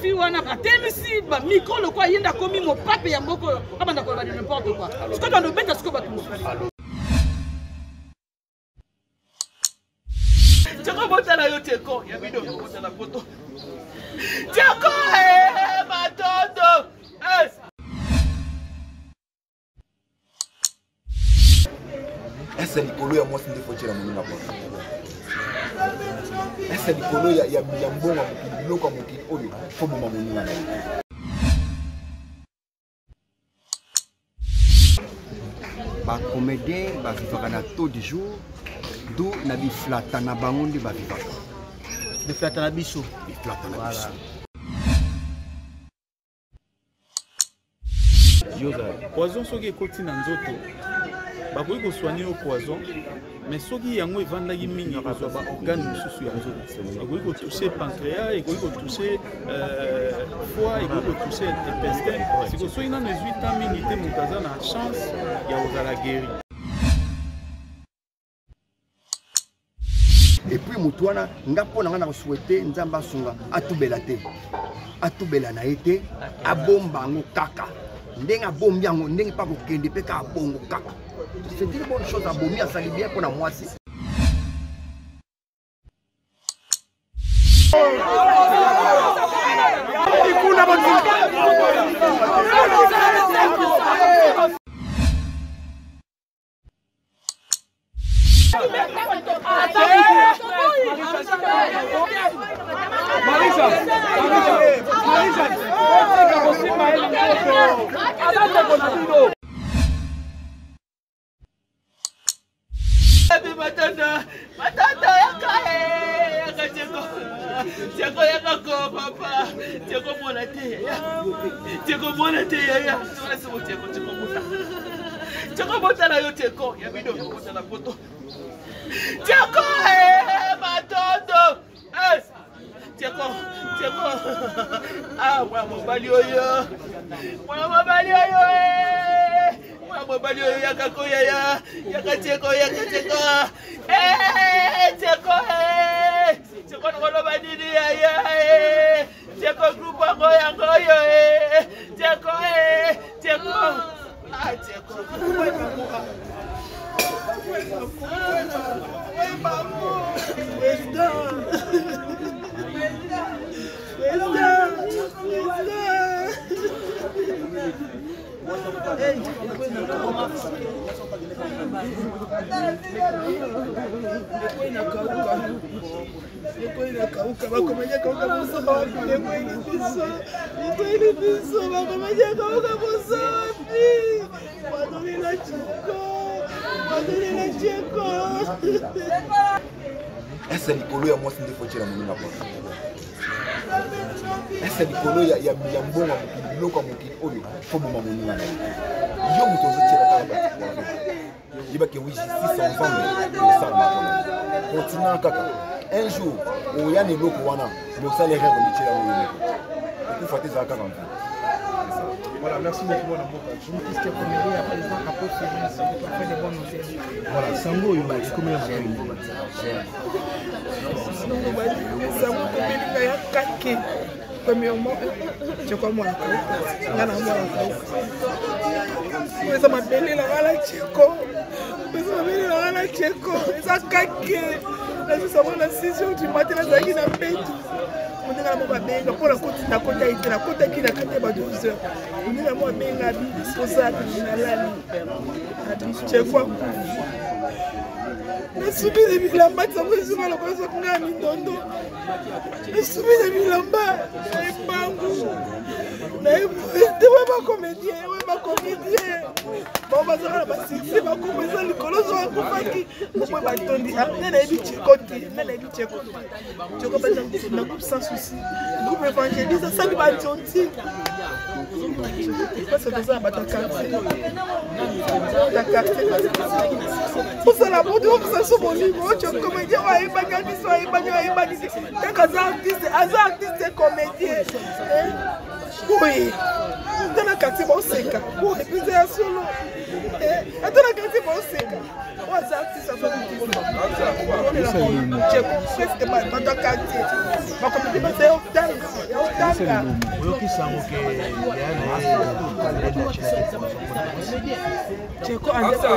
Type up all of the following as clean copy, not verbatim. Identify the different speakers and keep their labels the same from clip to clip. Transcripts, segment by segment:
Speaker 1: fi wana atemisi ba micro le quoi yenda komi mo pape ya mboko abanda ko ba n'importe quoi ce que dans beta ce que ba tout Tiako botala yo tiako ya video botala photo tiako matondo
Speaker 2: essa likolo ya mwasi nde fotira munga kwa essa likolo ya mbonga mukili biloko mukili oyo fo boma munga na
Speaker 3: ba comédien ba vivaka na taux du jour d'où na biflata na bango nde ba vivaka
Speaker 1: biflata na biso
Speaker 3: voilà
Speaker 4: yoza poison soki ekoti na nzoto bakoki kosoigner au poison mais soki yango evandaki mingi kozwa ba organe mosusu ya nzoto ekoki kotouche pancréas ekoki kotouche foie ekoki kotouche intestin siko soki nano ezwi ta mingi te moto aza na chance ya kozala guéri.
Speaker 3: et puis moto wana nga mpo na nga na kosouhaite nzambe asunga atubela te atubela na ye te abomba yango kaka ndenge abombi yango ndenge mpa kokende mpe kaka bongo kaka c'est une bonne chose abomi asali bien pour la mwasi
Speaker 1: Matata yaka tiako yaka ko papa tiako mona te ya c'est bon tiako botala yo tiako ya video botala photo tiako matondo tiako mwa mobali oyo mobali oyo yaka koya yaka tiako tiako ngoloba nini ya tiako groupe yango yo tiako
Speaker 2: essa likolo ya mwasi nde fotira munga kwa essa likolo ya mbonga mukili biloko mukili oyo fo boma munga na yo moto ozotira kaka yebake oui 600 ans de ça ma continue kaka un jour oyana eloko wana bosala erreur litira munga okufa te zaka kaka.
Speaker 5: Voilà, merci beaucoup mon amour. Je vous dis que comédie à président Capo Ferris, qui fait des bonnes nouvelles. Voilà, Sango, il m'a dit combien de Sango, combien de kake. Premièrement, je crois moi la mais ça m'a donné la Tcheko. Mais ça m'a donné la Tcheko. Ça kake. Là, je savais la 6 heures du matin, là, ça y est, la bête. On est là, on va bien. Pour la côte, la côte a été la côte qui n'a qu'à 12 heures. On est là, on va bien. On s'est dit, je suis subi de bilamba, ça me dit que la personne n'a ni dondo. Je suis subi de bilamba, je bangu. Je pas comédien, pas comédien. Bon, on va dire que c'est pas comédien, les colos sont un peu qui. On peut pas tourner. On a dit côté, on a dit côté. Tu comprends le groupe sans souci. Le groupe évangéliste, ça ne va pas gentil. Parce que ça va ta carte. Ta carte. Pour ça la bonne pour ça sur mon niveau, tu es comédien, ouais, artiste comédien. Oui. Dans la carte bon seka. Bon, et puis c'est solo. Et dans la carte bon seka. On a artiste ça fait. On est là. Tu es presque mal dans ta carte. Ma comédie c'est au tanga Cheko anda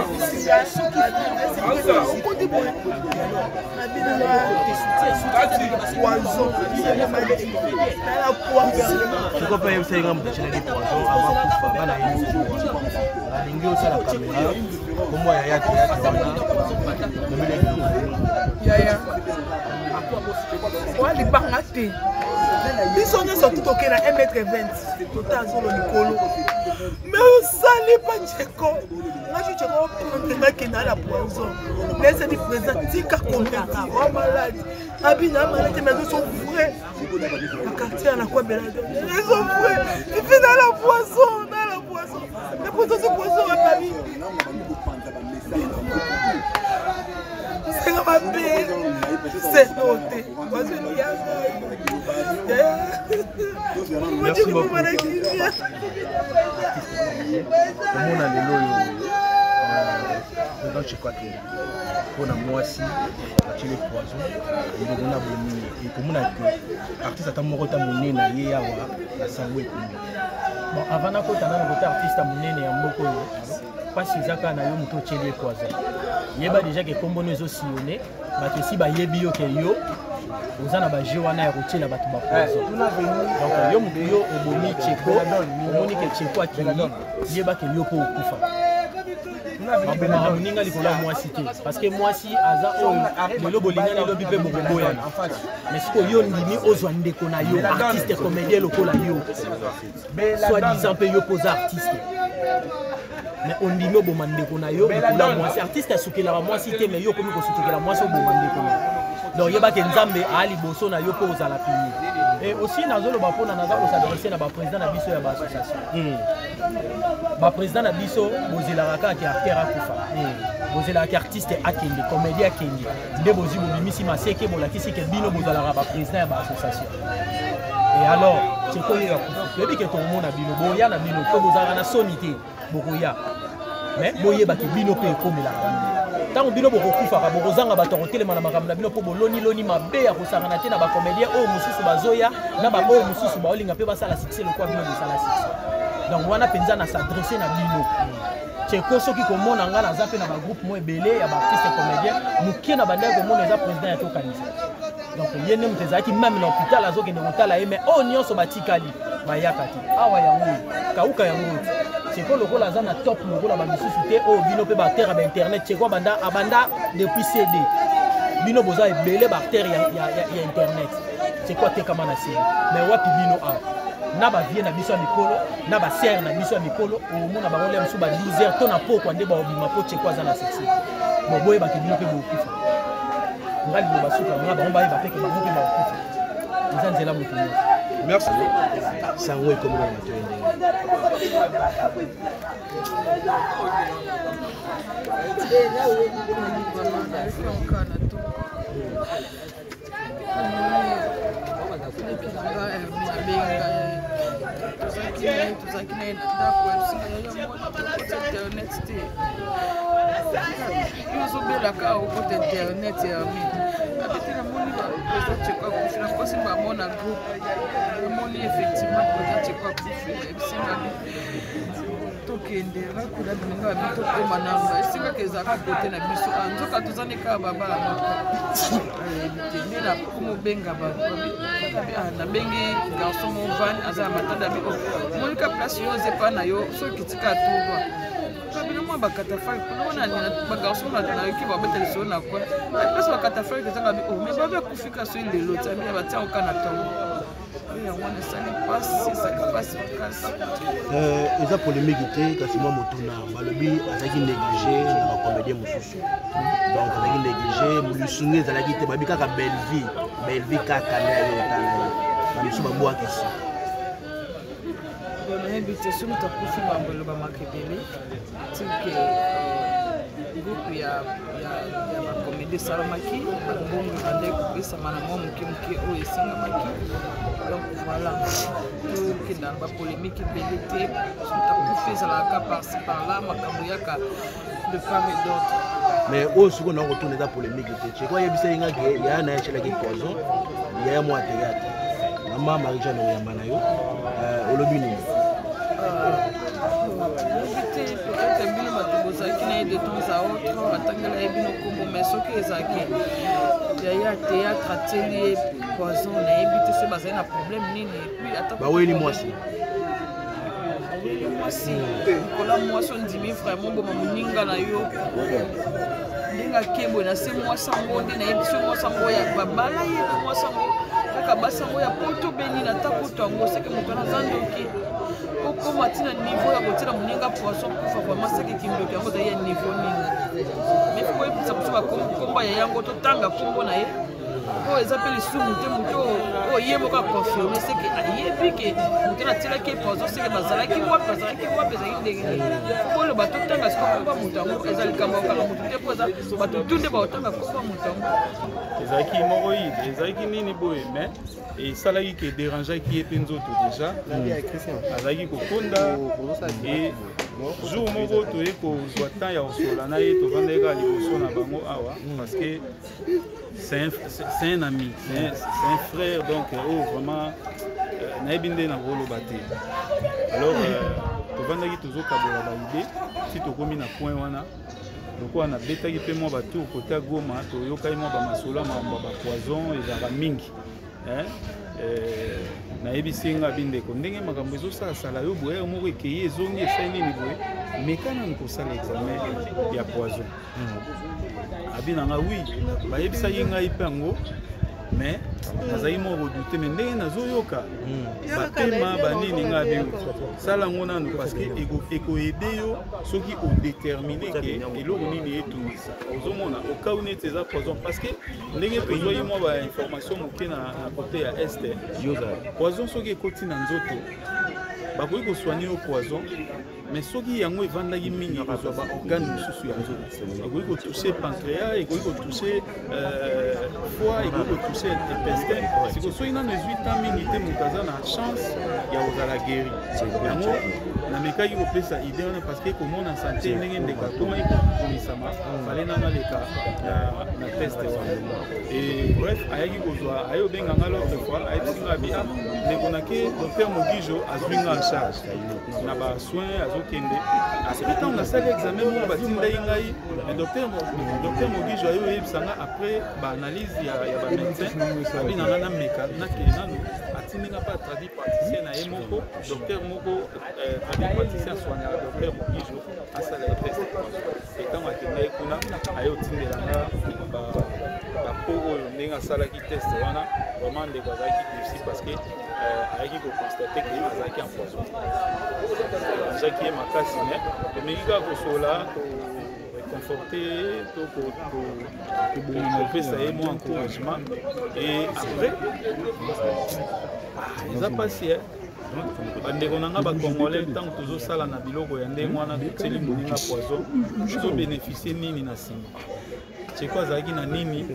Speaker 5: biso nyonso tutoke na 1m20 tota azolo likolo mais osali pa Cheko ngaki Cheko prendre ngaki na la poison laisse di présent tika konaka o malade abina malade mais ils sont vrais le quartier na quoi belade ils sont vrais il fait dans la poison mais pour ce poison est pas vie c'est comme un bébé c'est noté moi je n'y a
Speaker 6: Merci beaucoup. Comment on a les loyaux chez quoi pour moi si tu les poisons et de donner abonné et comment on a que artiste à ta mort ta monnaie na yé yawa la sangwe bon avant na kota na côté artiste à monnaie na mboko pas si zaka na yo muto chez poisons yeba déjà que combo nous aussi sillonné ba que si ba yebi yo ke yo ozana ba jewana ya routier la batu ba poison donc yo muto yo obomi Cheko omoni ke Cheko akili yeba ke yo po okufa moninga likola mwasi te parce que mwasi aza oyo lelo bolinga lelo bipe bokoboyana mais siko yo ndimi ozwa ndeko na yo artiste comédien lokola yo soit disant pe yo posa artiste mais on dit no bomandeko na yo lokola mwasi artiste asukela mwasi te mais yo komi kosukela mwasi bomandeko donc yeba ke nzambe ali boso na yo po ozala pini et aussi nazolo ba pona nazalo s'adresser na ba président na biso ya ba association ba président na biso bozela ka ki artiste akufa bozela ki artiste akende comédien akende nde bozi bobimisi maseke bolakisi ke bino bozala ba président ya ba association et alors Cheko yo akufa yebi ke to mona bino boya na bino to bozala na sonité bokoya mais boyeba ke bino pe ekomela tango bino bokokufaka bokozanga bato kotelema na makambo na bino po boloni mabe ya kosangana te na ba comédien oyo mosusu bazoya na ba oyo mosusu baolinga pe basala succès lokwa bino bosala succès donc wana penza na s'adresser na bino Cheko soki komona nga naza pe na ba groupe mo ebele ya ba artiste comédien mukie na banda komona eza président ya tokanisa donc yene mutezaki même na hôpital azokende kotala ye mais oyo nyonso batikali bayaka te awa yango kauka yango Cheko lokola aza na top lokola ba misusu te oyo bino pe ba terre ba internet Cheko abanda depuis CD bino boza ebele ba terre ya internet Cheko atekama na CD mais wapi bino a na ba vie na biso ya mikolo na ba serre na biso ya mikolo omona ba role msu ba 12h to na poko nde ba obima po Cheko aza na succès boboye ba ke bino pe bokufa ngali bo basuka nga ba omba ba pe ke ba mo pe ba okufa nzanzela mutu nyonso.
Speaker 7: Merci.
Speaker 6: Sangwe comme on a
Speaker 5: effectivement Cheko tokende bakula binga bito koma nanga esinga kezaka kote na biso anzoka tozani ka baba bitende na komo benga ba na bengi garçon mon van aza matanda biko monika place yo zepa na yo soki tika tuba kabila mwa bakata fai kuna na ba garçon na yoki ba betele so na kwa place bakata fai kezanga biko mais baba kufika so lelo tsabi ba tia okana tongo.
Speaker 6: Eza polémique te kasi mwa motuna balobi azalaki négligé na bacomédien mosusu donc azalaki négligé molusungi ezalaki te babi kaka belle vie kaka nde ayotala na misu babwakisi
Speaker 5: bonayebi te soki tokufi bambolo bamakebele tike groupe ya bacomédie esalamaki bongo ebanda ekopesama na mwa moke oyo esengamaki donc voilà tokenda ba polémique ebele te takufi ezalaka parci par-là makambo yaka de part et d'autre
Speaker 6: mais oyo soki na kotourna eza polémique te Cheko ayebisa ye ngaki yaya na ye achelaki poison yaya mwa théâtre Maman Marie-Jeanne Oyamanayo, Olobini.
Speaker 1: Peut-être bien matobozaki na de temps à autre atangela ebino kombo mais soki ezaki ya théâtre atelier poison na ebité so bazali na problème nini puis ata
Speaker 6: ba weli mwasi
Speaker 1: kola mwasi ondimi vraiment boma moninga na yo ndinga kebo na se mwasi yango nde na yebiso mwasi yango ya babala ye mwasi yango kaka basi yango ya poto beni na ta poto yango seke moto na zandoki okoma ntina niveau ya kotiela moninga poisson kufa vraiment seke kindoki yango zali ya niveau nini mais fo koyebisa mosu bakomba ya yango totanga kombo na ye oyo eza mpe lisumu te moto oyo ye moko aconfirme seke ayebi ke moto natielaki poisson seke bazalaki wapi ezalaki ndenge fokoloba totanga siko komba moto yango eza likambo okala moto te mpo eza bato tu nde baotanga komba moto yango
Speaker 4: ezalaki moroide ezalaki nini boye mais esalaki ke dérangeaki ye mpe nzoto déjà azalaki kokonda e jour moko toye kozwa temps ya kosola na ye tovandaki kaka liboso na bango awa parce que c'est un ami, c'est un frère, donc vraiment, nayebi nde na koloba te. Alors, tovandaki tozokabola baide, si tokomi na point wana, lokola nabetaki mpe mwa batour kote ya Goma, toyokaki mwa bamasolo makambo ya bapoison ezalaka mingi. Nayebisi nga bindeko ndenge makambo ezosalasala yo boye moko ekei ezongi esali nini boye meka nanu kosala examen ya poison. Abinanga oui bayebisaki ngai mpe yango mais nazali mo redoute mais ndenge nazoyoka bapema banini nga bio sala ngo nanu parce que ekoyede yo soki odétermine ke eloko nini etungisa ozomona okau neti eza poison parce que ndenge tozwaki mwa bainformation moke na kote ya este poison soki ekoti na nzoto bakoki kosoigne yo poison mais soki yango evandaki mingi kozwa baorgane mosusu ya nzoto ekoki kotouche pancréas ekoki kotouche foie ekoki kotouche intestin siko soki nano ezwi temps mingi te moto aza na chance ya kozala guéri yango namekaki kopesa idée wana parce que komona santé ndenge ndeko akomaki kokumisama fale nanga leka na teste wana et bref ayaki kozwa aye obenganga l'autre fois ayebisinga abi ndeko nake docteur Mogijo azwinga en charge na basoin azokende après ntango nasali examen moko batindai ngai mais docteur Mogijo aye oyebisanga après baanalyse ya bamédecin abi nanga nameka nakende nano atindinga mpe atradi praticien na ye moko docteur moko tradi praticien asoignaka docteur Mogijo asala ye teste et ntango akendai kuna aye otindelanga bapo oyo ndenge asalaki teste wana vraiment ndeko azalaki défi parce que ayaki kokonstate ke azalaki empoison azalaki ye makasi mais tomengi kaka kosola réconforter to kopesa ye mwa encouragement et après eza pasi bandeko na nga bacongolais ntango tozosala na biloko ya ndenge wana toteli moninga poison tozobénéficie nini na nsima Tcheko azalaki na nini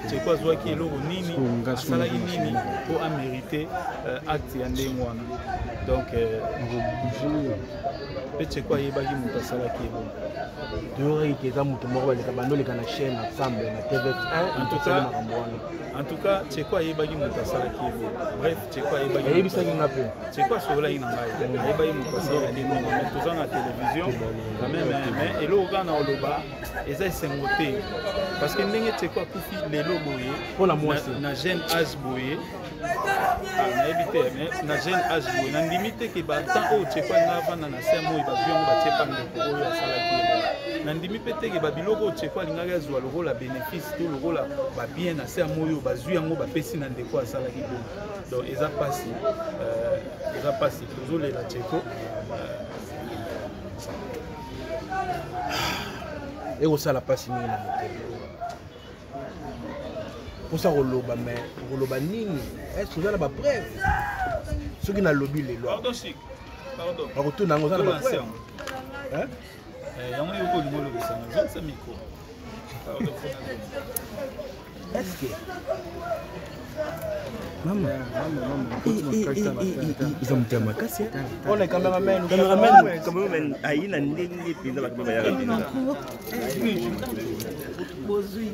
Speaker 4: Tcheko azwaki eloko nini asalaki nini po amérite acte ya ndenge wana donc mpe Tcheko ayebaki moto asalaki eloko
Speaker 6: toyoki eza moto moko baleka bandoleka na chaîne ensemble na TV1
Speaker 4: en tout cas Tcheko ayebaki moto asalaki eloko bref Tcheko
Speaker 6: ayebisaki nga mpe
Speaker 4: Tcheko asololaki na ngai ayebaki moto asalaki eloko mais toza na télévision quand même mais eloko kaka na oloba eza esengo te parce que ndenge Tcheko akufi lelo boye
Speaker 6: mpona mwasi
Speaker 4: na jeune âge boye nayebi te mais na jeune âge boye nandimi te ke batemps oyo Tcheko alinga avanda na se moi bazwi yango batie pa ndeko oyo asalaki ye nandimi mpe teke babiloko oyo Tcheko alingaki azwa lokola bénéfice to lokola babien na se ya moi oyo bazwi yango bapesi na ndeko asalaki boye donc eza pasi tozolela Tcheko
Speaker 6: ekosala mpasi mingi na motema mposa koloba mais koloba nini estce oza na bapreuve soki nalobi lelo bakotuna yango oza na bapreuve
Speaker 4: yango yoki olingi olobisanga zonisa miko
Speaker 6: estce mama eza motema makasi mpona cameraman
Speaker 7: ayi na ndenge mpenza bato bayaka mpenza
Speaker 1: bozwi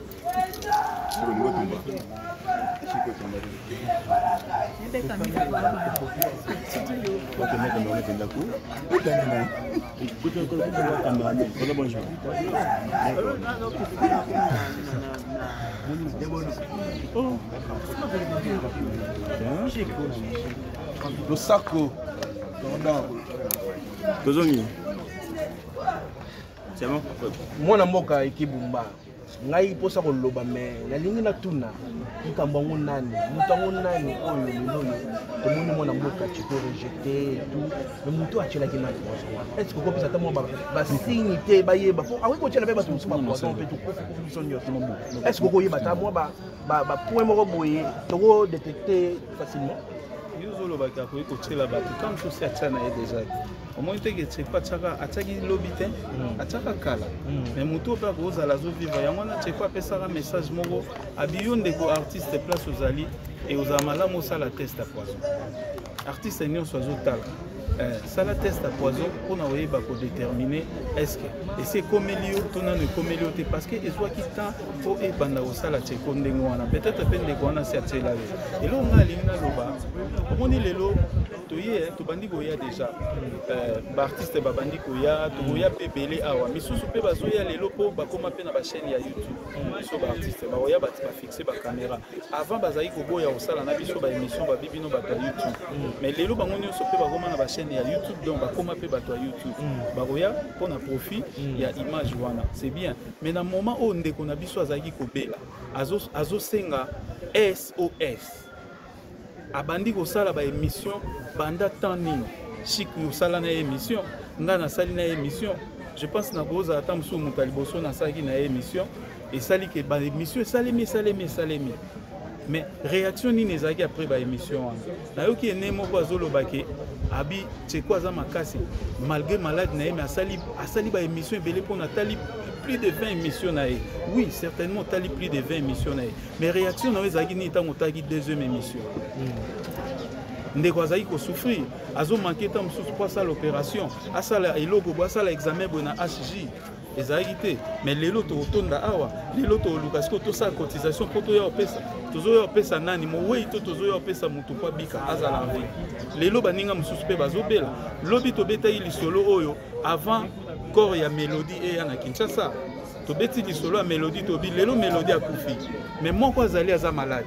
Speaker 5: Le saco.
Speaker 7: C'est bon.
Speaker 6: Moi na mboka ekibumba. Ngai posa koloba me nalingi na tuna likambo ngo nani mutango nani oyo lelo tomoni mwana mboka chiko rejeté tout mais mutu achela kina est-ce que ko pesa tamo ba signe te ba yeba po awe ko chela ba tout ba poisson pe tout ko sonyo est-ce que ko yeba ta mo ba point moko boye to ko détecter facilement
Speaker 4: yozolo ba ka ko chela ba tout comme chose achana déjà au moins te que c'est pas chaka ataki lobité ataka kala mais muto pa ko za la zo vivre yango na chekwa pesa ka message moko abiyonde ko artiste place aux ali et aux amala mo sala test à poison artiste nyo so zo tala sala test à poison pour na oyeba ko déterminer est-ce que et c'est comme elio tona ne comme elio parce que ezwa ki temps pour e banda o sala cheko ndengo wana peut-être pende ko wana si atela et lo ngali na loba omoni lelo toye to bandi ko ya déjà ba artiste ba bandi ko ya to ya pebele awa misusu pe bazo ya lelo po ba koma pe na ba chaîne ya YouTube so ba artiste ba ya ba fixer ba caméra avant bazai ko boya o sala na biso ba émission ba bibino ba YouTube mais lelo bango nyonso pe ba koma na ba chaîne ya YouTube donc ba koma pe ba to YouTube ba roya pour na profit ya image wana c'est bien mais na moment où ndeko na biso azaki ko bela azo senga SOS abandi ko sala ba émission banda temps nini chiku sala na émission nga na sali na émission je pense na boza atam sou mutaliboso na saki na émission et sali ke ba émission salemi mais réaction ni nezaki après ba émission na yo ki ene moko azoloba ke abi tsheko za makasi malgré malade na ye mais asali ba émission belé pour na tali plus de 20 émissions na ye oui certainement tali plus de 20 émissions na ye mais réaction na ezaki ni tango taki deuxième émission ndeko azaki ko souffrir azo manquer temps sous pour ça l'opération asala eloko bo asala examen bo na HJ ezaki te mais lelo to tonda awa lelo to lukas ko to sa cotisation pour to ya pesa tozo ya pesa nani mo wei to tozo ya pesa mutu kwa bika azala ngai lelo baninga mususu pe bazobela lobi to beta ili solo oyo avant corps ya mélodie et ya na Kinshasa to beti li solo ya mélodie to bi lelo mélodie akufi mais moko azali aza malade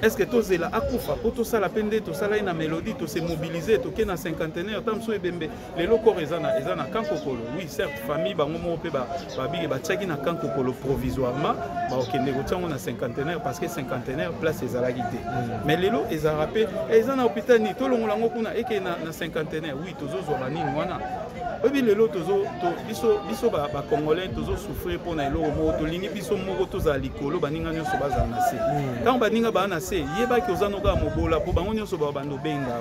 Speaker 4: est-ce que tozela akufa po tosala pende tosala ina mélodie to se mobiliser to ke na cinquantenaire tamso ebembe lelo corps ezana kankokolo oui certes famille bango mo pe ba bige ba tchaki na kankokolo provisoirement ba okende ko tsango na cinquantenaire parce que cinquantenaire place ezala gité mais lelo ezara pe ezana hôpital ni to longola ngo kuna eke na cinquantenaire oui tozozo ba nini wana obi lelo tozo to biso ba congolais tozo souffrir pour na eloko mo to lingi biso moko tozala likolo baninga nyonso bazala na se tant baninga ba na se yeba ki ozanoka mobola po bango nyonso ba bando benga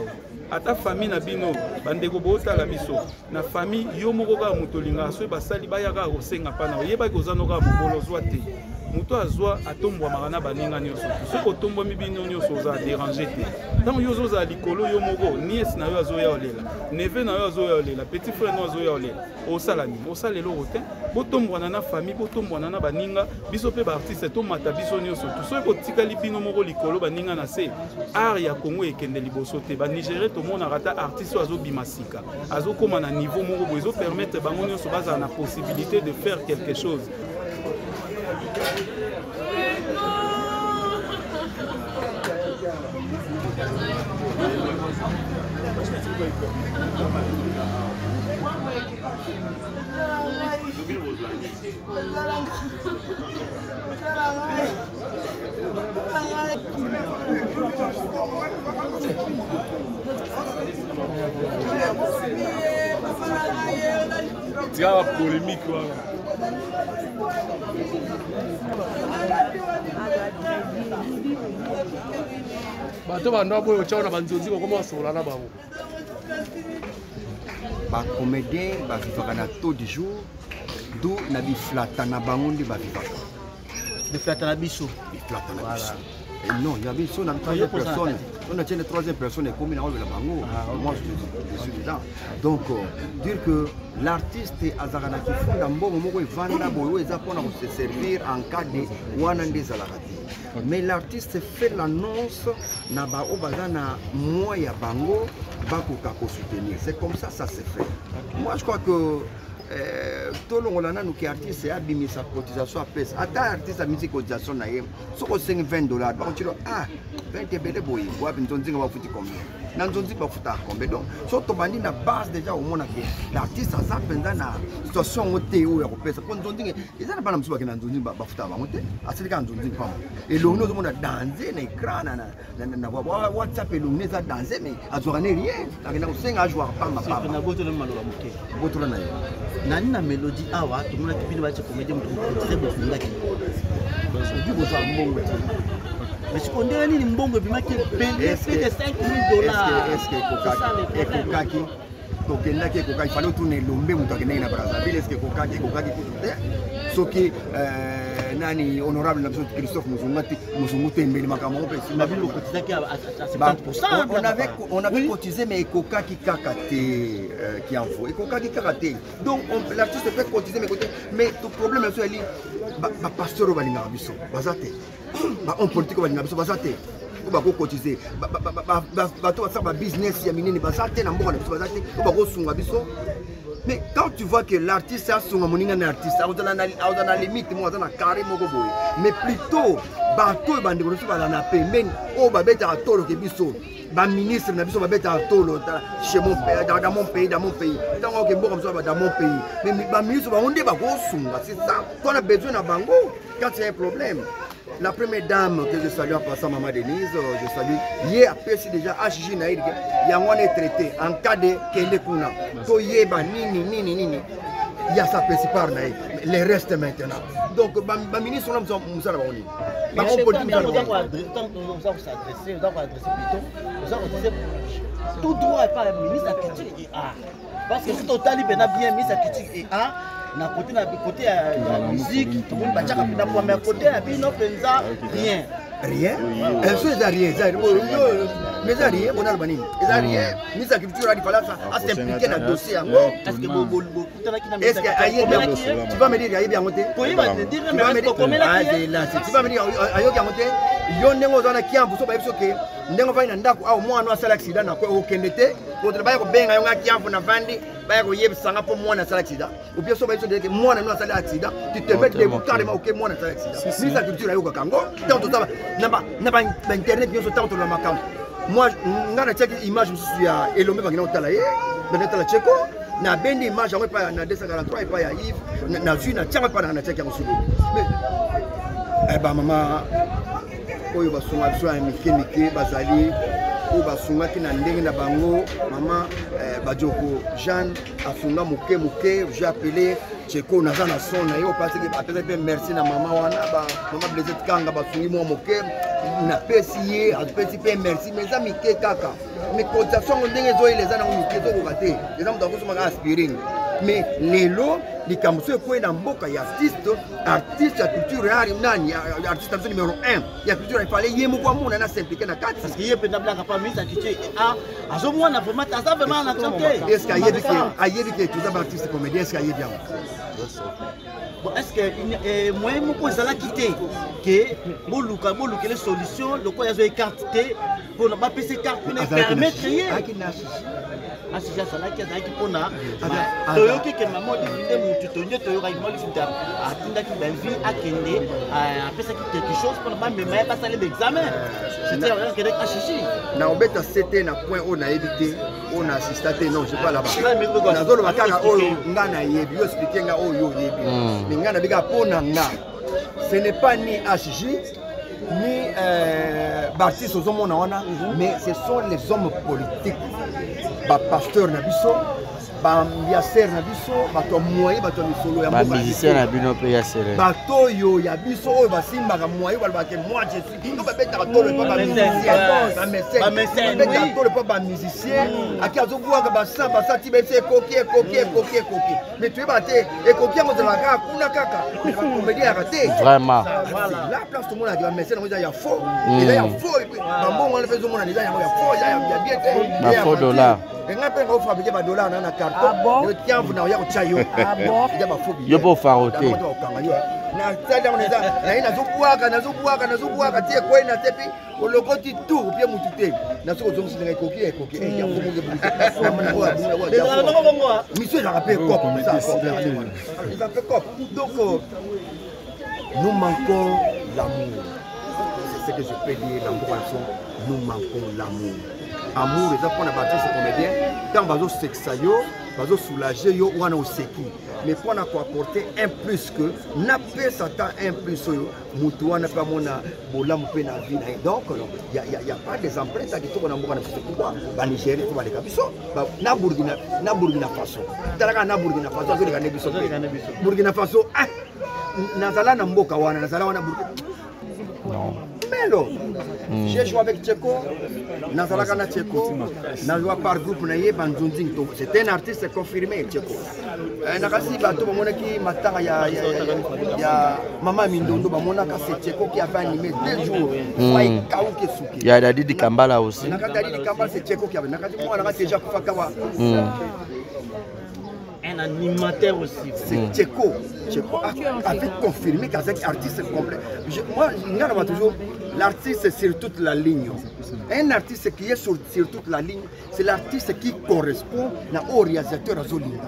Speaker 4: ata famille na bino bandeko botala biso na famille yo moko ka mutolinga so basali bayaka ko senga pana yeba ki ozanoka mobola zwa te muto azwa atombwa makana baninga nyonso soko tombwa mibino nyonso za déranger te tant yo zoza likolo yo moko nièce na yo azoya olela neveu na yo azoya olela petit frère no azoya olela osalani osalelo rotin botombwa na famille botombwa na baninga biso pe ba artiste to mata biso nyonso to so ko tikali bino moko likolo baninga na se art ya Congo ekende liboso te ba Nigeria to mona rata artiste azo bimasika azo koma na niveau moko bozo permettre bango nyonso baza na possibilité de faire quelque chose.
Speaker 5: Tia polémique voilà. Bato bando boyo chaona banzonzi ko koma sola na bango.
Speaker 3: Ba comédien ba vivaka na taux du jour d'où na bi flata na bango ndi ba vivaka.
Speaker 6: De flata na biso.
Speaker 3: Bi flata na biso. Non, il y avait ça na 30 personnes. on a une troisième personne est commune avec la bango. Moi je suis dedans. Donc dire que l'artiste azarana qui font dans bon moment il vend boyo ils apprennent à se servir en cas de wanande zalakati. Mais l'artiste fait l'annonce na ba obazana moi ya bango bakoka ko soutenir. C'est comme ça ça se fait. Moi je crois que tout le monde qui est artiste a mis sa cotisation à pèse. Attends, artiste a mis sa cotisation na yem. So ko $20. Ba on ah 20 bele boy. Wa bintonzi nga ba futi combien? Na ntonzi ba futa combien? Donc so to bandi na base déjà au monde que l'artiste a ça pendant na situation oté ou ya ko pèse. Ko ntonzi ezana bana msuba ke na ntonzi ba futa ba ngote. Asili ka ntonzi pa. Et le no monde danser na écran na WhatsApp et le ça danser mais azorane rien. Akena ko senga jouer pa ma pa.
Speaker 6: Na boto le maloba muke.
Speaker 3: Boto na yo.
Speaker 6: Nani na mélodie awa tout le monde qui va se comédie très beau ngaki aujourd'hui vous avez mbongo mais ce qu'on dit ni mbongo bima qui payer plus de $5,000
Speaker 3: est-ce que kokaki tokendaki kokaki fallait tourner lombe mutu akendaki na Brazzaville est-ce que kokaki soki nani honorable na Christophe Muzungu tembeli makambo pe
Speaker 6: na bilo cotisaki à 70%.
Speaker 3: On avait cotisé mais kokaki kakate qui envoie kokaki kakate donc l'artiste peut cotiser mais tout problème c'est lui ba pasteur balinga biso bazate ba on politique balinga biso bazate ba ko cotiser ba to ça ba business ya minene bazate na mboka na biso bazate ba ko sunga biso. Mais quand tu vois que l'artiste a son artiste, a la limite, moi, on a carrément boy. Mais plutôt, bateau bande de la paiement, au babette à tolo que biso, ba ministre na biso babette à tolo chez mon père, dans mon pays, dans mon pays. Tant que bon comme ça dans mon pays. Mais ba ministre ba on dit ba go sunga, c'est ça. Quand on a besoin na bango, quand c'est un problème. La première dame que je salue en passant, Maman Denise, je salue. Hier, après, c'est déjà HJ Naïd, il y a un traité en cas de Kende Kuna. Toyeba, nini. Il y a sa principale Naïd. Les restes maintenant. Donc, le ministre, on a besoin de ça. On
Speaker 6: tout droit est pas le ministre à critique et art. Parce que si total il bien mis à critique et art, na côté la musique, tout le monde va dire que mais côté la vie non pensa rien.
Speaker 3: Rien. Elle fait rien. Mais ça rien, on a le bani. Ça rien. Mise à culture il fallait ça à s'impliquer dans le dossier. Est-ce que aïe tu vas me dire aïe bien monté?
Speaker 6: Oui, va te dire mais comment là
Speaker 3: tu vas me dire aïe bien monté? Yo ndengo zana kiambu so ba biso ke ndengo va ina ndako au mwana asala accident na ko okendete ko ba ko benga yo nga kiambu na vandi ba ko yebisanga po mwana asala accident ou bien so ba biso de ke mwana no asala accident tu te mets debout carrément OK mwana asala accident mise à culture ayo kango tant to ça na ba internet yo so tant to na makambo. Moi ngana check image mususu ya Elombe bagina otala ye beneta la cheko na bendi image yango pa na 243 et pa ya Yves na vu na tiama pa na check ya mususu mais ba mama oyo basunga biso ya mike bazali oyo basungaki na ndenge na bango mama bajoko Jeanne asunga moke j'ai appelé Cheko naza na son na yo parce que apesa pe merci na mama wana mama Blaisette Kanga basungi mo moke na pesi ye apesi pe merci mais za mike kaka mais cotisation ndenge zo ile za na mike zo ko kate les hommes d'avance ma aspiring mais lelo likambo so ko na mboka ya artiste ya culture ya nani artiste numéro 1 ya culture il fallait yemo kwa mona na s'impliquer na kati
Speaker 6: parce que yé pendant la pas mise à quitter azo mwana vraiment ça vraiment na chanter
Speaker 3: est-ce que tu as artiste comédien est-ce qu'il y a bien
Speaker 6: bon est-ce que moi moko ezala quitter que boluka les solutions le quoi yazo écarté pour ne pas passer carte pour permettre asija sala ki azaki pona toyoki ke maman de mutu tonye toyoka imoli futa atinda ki benvi akende apesa ki quelque chose pour ne pas me mettre passer l'examen c'était rien que avec achichi
Speaker 3: na obeta c'était na point on a évité on a assisté non je pas là-bas na zolo bakaka oyo ngana yebi yo expliquer nga oyo yebi mais ngana bika pona nga ce n'est pas ni HJ ni Baptiste Ozomona wana mais ce sont les hommes politiques ba pasteur na biso bambiaser na biso bato moyen bato misolo ya
Speaker 8: musicien na bino pe ya serre
Speaker 3: bato yo ya biso oyo basimbaka moyen balobake moi je suis no babetaka tolo epa bamusicien tolo epa bamusicien aki azobwaka basa ti bese ekoki mais toyeba te ekoki yango ezalaka kaka kuna kaka bakomedi yaka te
Speaker 8: vraiment
Speaker 3: la place tomonaki bamesien yango eza ya faux eza ya faux bambongo wana mpe ezomona eza yango ya faux eza ya bien te
Speaker 8: faux dollar
Speaker 3: nga mpe nga fabriquer ba dollar na carton tiamvu na ya kotia yo eza ba faux billet
Speaker 8: yo po farote
Speaker 3: na tsada on eza na ina nazobwaka tie ko ina tepi olokoti tout bien mutu te na soko zongo singa ekoki ya faux monge buke monsieur la rappelle cop ça il va faire cop donc nous manquons l'amour c'est ce que je peux dire dans Boisson nous manquons l'amour amour eza mpona baartiste comédien ntango bazosekisa yo bazosoulage yo wana oseki mais mpona koapporter un plus que napesa ta un plus oyo motu wana mpe amona bolamu mpe na vie na ye donc y a pas des empreintes ya kitoko na mboka na biso pourquoi banigérie mpo baleka biso na burkina faso talaka na burkina faso azoleka nde biso burkina faso nazala na mboka wana nazala wana burkina Melo. J'ai joué avec Tcheko. Nazalaka na Tcheko. Nazwa par groupe na ye Banzunzing. C'est un artiste confirmé Tcheko. Nakasi bato bamonaki matanga ya Mama Mindondo bamonaka c'est Tcheko qui avait animé 2 jours. Fai kauke suki.
Speaker 8: Il y a Dadi Kambala aussi.
Speaker 3: Dadi Kambala c'est Tcheko qui avait. Nakati moi nakati déjà kufakawa.
Speaker 6: Un animateur aussi.
Speaker 3: C'est Tcheko. Tcheko avait confirmé qu'avec artiste complet. Moi, je regarde toujours l'artiste sur toute la ligne. Un artiste qui est sur toute la ligne, c'est l'artiste qui correspond au réalisateur Azolinga.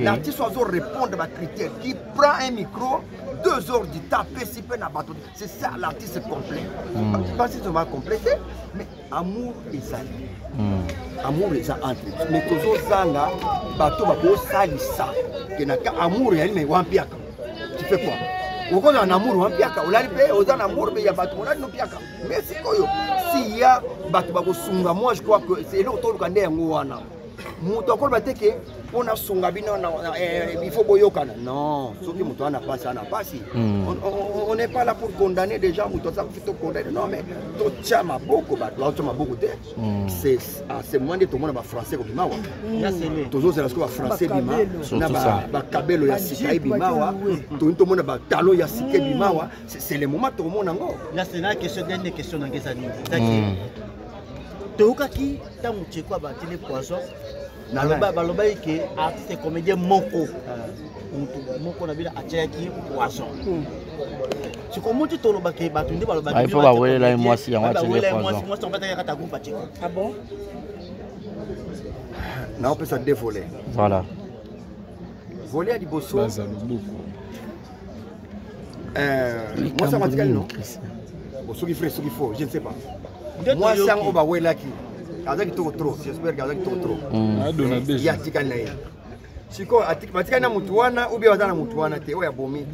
Speaker 3: L'artiste doit répondre à critères. Qui prend un micro, 2 heures du temps, participer à bateau. C'est ça l'artiste complet. Je ne sais pas si ça va compléter, mais amour et salut. Amour et ça entre. Mais toujours zanga, bateau va salisa. Amour et mais wampiaka. Tu fais quoi? Au contraire, un amour wampiaka. On l'a dit, on a un amour mais il y a bateau, on a nous piaka. Mais c'est quoi? S'il y a bateau va sunga, moi je crois que c'est l'autre qui a un ngouana. Moutoko bateke on a songa bino il faut boyokana. Non, ce qui mouton n'a pas ça n'a pas si. On n'est pas là pour condamner des gens, mouton ça plutôt condamner. Non mais to chama beaucoup ba, là chama beaucoup de. C'est moins de tout le monde français comme bimawa. Toujours c'est la scola français bima. Na ba kabelo ya sikai bimawa. Tout le monde ba talo ya sikai bimawa. C'est le moment tout le monde ngo.
Speaker 6: Là c'est une question dernière question dans quest Toukaki, tant que tu as battu les poissons, baloba que artiste comédien moko, moko na bila acheki poisson. Tu comment tu tolo baké batunde baloba.
Speaker 8: Il faut avoir là moi si on va tirer poisson.
Speaker 6: Moi on va tailler kata gumpa cheko. Ah bon?
Speaker 3: Na on peut ça dévoler.
Speaker 8: Voilà.
Speaker 3: Voler à Dibosso. Moi ça m'a dit non. Ce qu'il faut, je ne sais pas. Moi, c'est un oba qui avec trop, j'espère qu'avec trop. Il y a Tikanaï. Si quoi, Atikana Mutuana ou bien dans Mutuana, tu es à Bomi.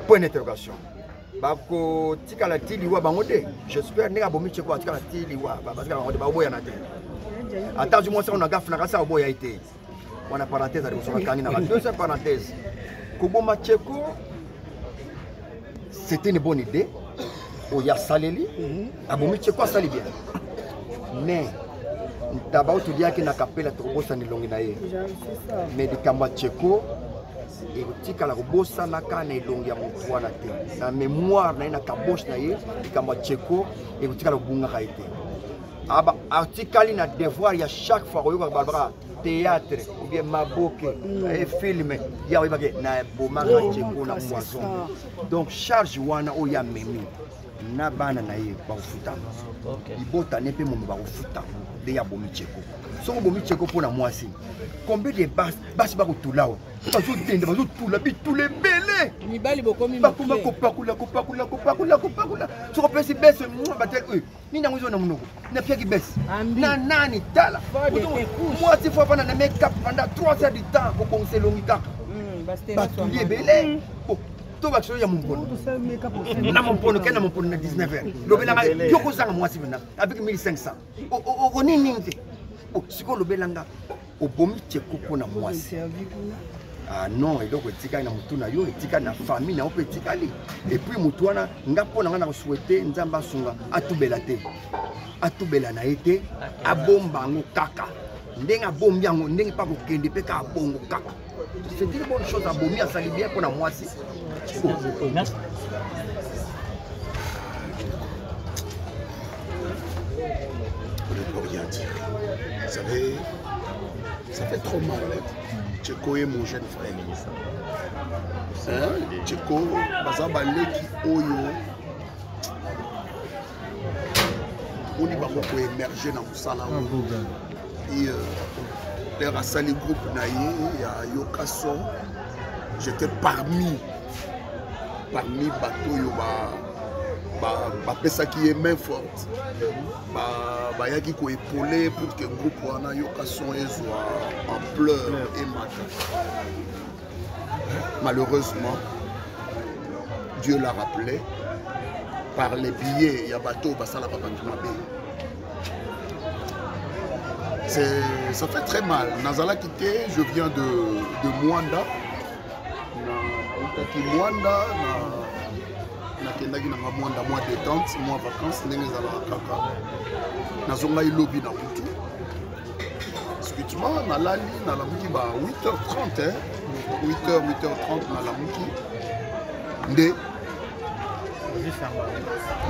Speaker 3: Point d'interrogation. Bako Tikala Tiliwa Bangode, j'espère que Bomi Tcheko Tikala Tiliwa, parce qu'on a des baboy en atteint. Attends, moi, on a gaffe, on a ça au boy a été. On a parenthèse, on a canine. Deuxième parenthèse. Koboma Tcheko, c'était une bonne idée. Il y a Saleli, Abomi Tcheko sali bien. Mais, d'abord tu dis qu'il n'a qu'à payer la trobosa ni longinaye. Mais de Kamba Tcheko, et tu as la robosa n'a qu'à ne longia mon na te. La mémoire n'a qu'à boche naye, de Kamba Tcheko, et tu as la bunga haïté. Aba, article n'a devoir, il y a chaque fois, il y a Barbara. Théâtre ou bien maboke et film il y a na bomanga Tcheko na poisson donc charge wana oya memi na bana na ye ba futa ibota ne pe mo ba futa de ya bomi Tcheko so bomi Tcheko pona mwasi combien de basi ba ko tulao ba zo tende ba zo tula bitule belé
Speaker 1: mibali bokomi
Speaker 3: ba ko pakula so ko pesi bese mo ba tel ni na nguzo na munoko na pia ki bese na nani tala moi si fois pendant make up pendant 3 heures du temps pour commencer longika ba tulie belé to ba so ya mumpono na mumpono kena mumpono na 19h lobela yoko zanga mwasi bina avec 1500 o nini nte siko lobelanga obomi Tcheko pona mwasi. Ah non, et donc etika na mutu na yo, etika na famille na ope etikali. Et puis mutu wana nga pona nga na souhaiter nzamba sunga atubela te. Atubela na été abomba ngo kaka. Ndenga bombi yango ndenge pa ko kende pe ka bongo kaka. C'est une bonne chose à bombi à sali bien pona mwasi.
Speaker 6: Merci.
Speaker 5: On ne peut rien dire. Vous savez, ça fait trop mal. Tcheko est mon jeune frère. Tcheko, Bazaba Leki Oyo. On y va beaucoup émerger dans le salon. Et l'air à Sali Group Naye, il y a Yokaso. J'étais parmi bateau ça qui est main forte. Il y a qui est épaulé pour que le groupe wana Yokaso soit en pleurs et matin. Malheureusement, Dieu l'a rappelé. Par les billets, il y a bateau, ça la papa ça fait très mal. Nazala quitté, je viens de Mwanda. Mwanda, nakendaki na Mwanda, mois détente, mois vacances, ndenge ezalaka kaka. Nazonga ilobi na kutu. Effectivement, nalali nalamuki ba 8h30 hein. 8h30 nalamuki.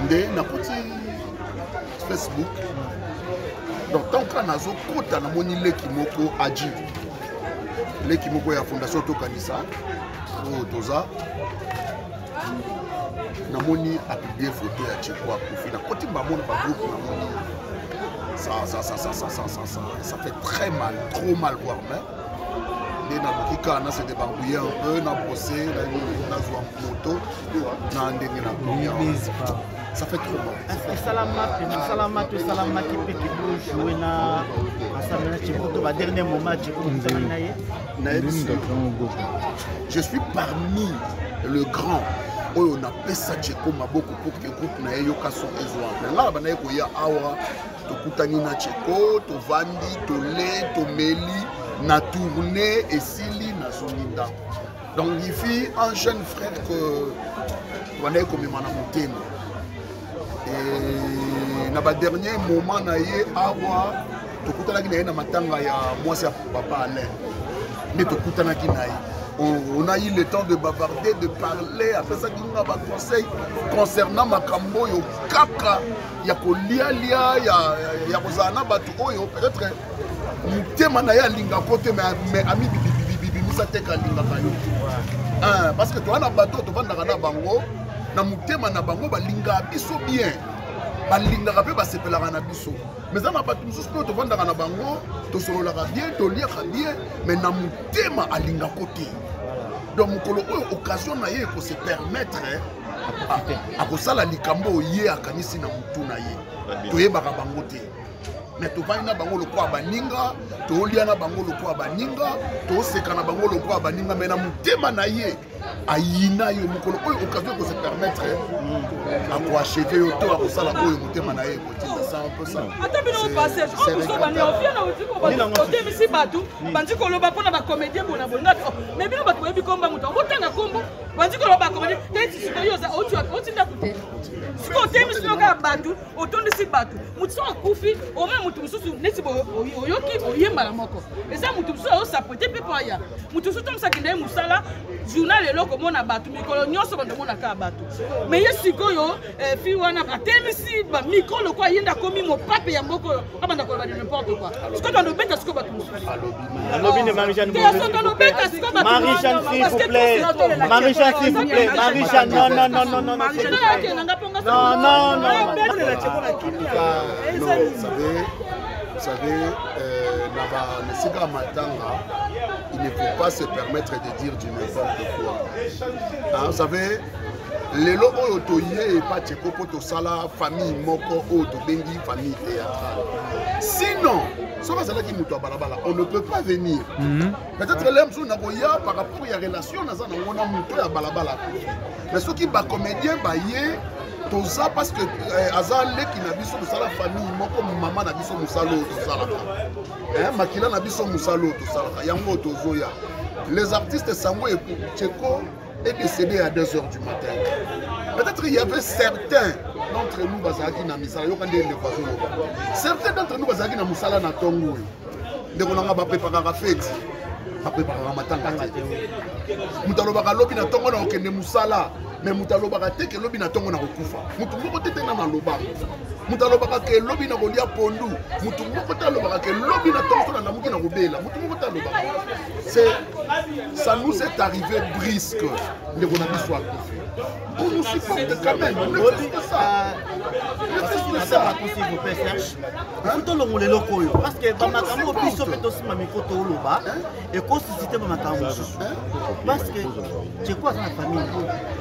Speaker 5: Nde nakoti Facebook. Donc tant que nazo kota na moni leki moko aji. Leki moko ya fondation Tokanisa. Oh toza. Na moni a publié photo ya Tcheko a profil. Na koti ba moni ba groupe na moni. Ça fait très mal, trop mal voire même. Et na kika na se débarbouiller un peu, na brosser, na zoa moto, na ndenge na ça fait trop mal.
Speaker 6: Salama qui peut jouer na dernier moment
Speaker 5: je suis parmi le grand. On a pesa Tcheko maboko pour que groupe na Yokaso ezwa. Là ba na ko ya awa to kutani na Tcheko, to vandi, to le, to meli na tournée et Sili na Soninda. Donc il fit un jeune frère que on est comme mana motema. Et na ba dernier moment na ye awa to kutana ki na matanga ya mwasi ya papa Alain. Mais to kutana ki na ye. On a eu le temps de bavarder, de parler, après ça, il y a un conseil concernant Makambo, il y a Kaka, il y a Kolia, il y a Rosana, peut-être, parce que toi, on a bateau, tu vas dans Bango, na mutema na bango balinga biso bien. Balinga rapé ba sepelaka na biso. Mais ça na pas tout so to vanda na bango, to sololaka bien, to liaka bien, mais na mutema alinga côté. Donc mukolo occasion na ye ko se permettre à kosala likambo ye akanisi na mutu na ye. To yebaka bango te. Mais to vaina bango lo kwa baninga, to lia na bango lo kwa baninga, to seka na bango lo kwa baninga, mais na mutema na ye ayina yo mukolo occasion ko se permettre à ko acheter yo to a kosala oyo mutema na ye ko tinda ça un peu ça.
Speaker 1: Attends bino passer, on so bani ofia na utiko ba côté misi batu, bandi ko loba pona ba comédien bona bona. Mais bino batu yebi komba muto, otanga kombo, bandi ko loba comédien, teti siko yo za otinda kute. Siko temi sino ka batu, otondi si batu. Mutu akufi, o même mutu mususu neti bo oyoki oyemba la moko. Eza mutu mususu o sapoter pe pa ya. Mutu mususu tomsa kinde musala journal eloko mona batu mikolo nyonso bando mona ka batu. Mais yesiko yo fi wana ka temisi ba mikolo kwa yenda komi mo pape ya mboko abanda ko ba n'importe quoi. Siko ndo beta siko batu mususu.
Speaker 6: Alobi ne Marie-Jeanne. Marie-Jeanne s'il vous plaît. Marie-Jeanne s'il vous plaît. Marie-Jeanne non.
Speaker 5: Vous savez, il ne faut pas se permettre de dire du n'importe quoi. Hein, vous savez, les lots otoyé et pas Tcheko pour sala famille moko auto bengi famille théâtrale. Sinon, on ne peut pas venir. Peut-être l'homme sous Nagoya par rapport à la relation, on a balabala. Mais ceux qui sont comédiens,
Speaker 9: toza parce que aza leki na biso tosala famille moko mama na biso mosala oyo tosalaka makila na biso mosala oyo tosalaka yango tozoya les artistes sango Tcheko est décédé à 2h du matin. Peut-être qu'il y avait certains d'entre nous bazaki na misala yo kande le voisin loba. Certains d'entre nous bazaki na musala na tongo. Ndeko nanga ba préparer fête. Ba préparer matanga te. Mutalo baka lobi na tongo na okende musala. Mais mutalo baka te ke lobi na tongo na kokufa. Mutu moko te na na loba. Mutalo baka ke lobi na kolia pondu. Mutu moko te loba ke lobi na tongo na muki na kobela. Mutu moko te loba. C'est ça nous est arrivé brisque. Ndeko na biso akufa. On nous supporte quand même. On ne fait pas ça.
Speaker 10: Parce que bamakambo biso pe tosima mikoto oloba et ko susciter bamakambo parce que c'est quoi sa famille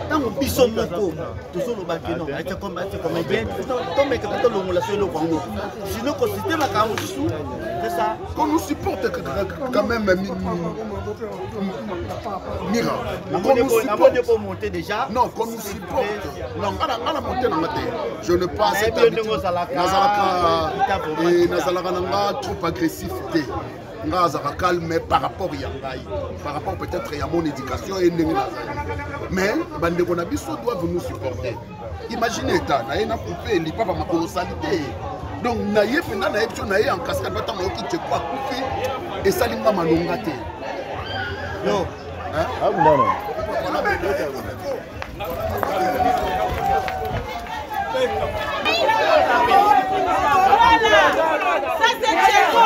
Speaker 10: tango biso moko tozoloba que non c'est comme bien to meka to longola solo kwango sinon ko susciter bamakambo sous c'est ça
Speaker 9: qu'on nous supporte quand même Mira qu'on nous supporte
Speaker 10: pour monter déjà
Speaker 9: non qu'on nous supporte non on a monté dans ma tête je ne passe nazalaka nanga trop agressif te nga azaka calme par rapport ya ngai par rapport peut-être ya mon éducation et ndenge nazali mais bandeko na biso doivent nous supporter imaginez ta na ena couper lipapa makolo salité donc na ye pena na ye na ye en cascade bata na yoki Tcheko akufi et salinga manonga te
Speaker 10: non
Speaker 8: ah non non
Speaker 11: Ça c'est Tcheko.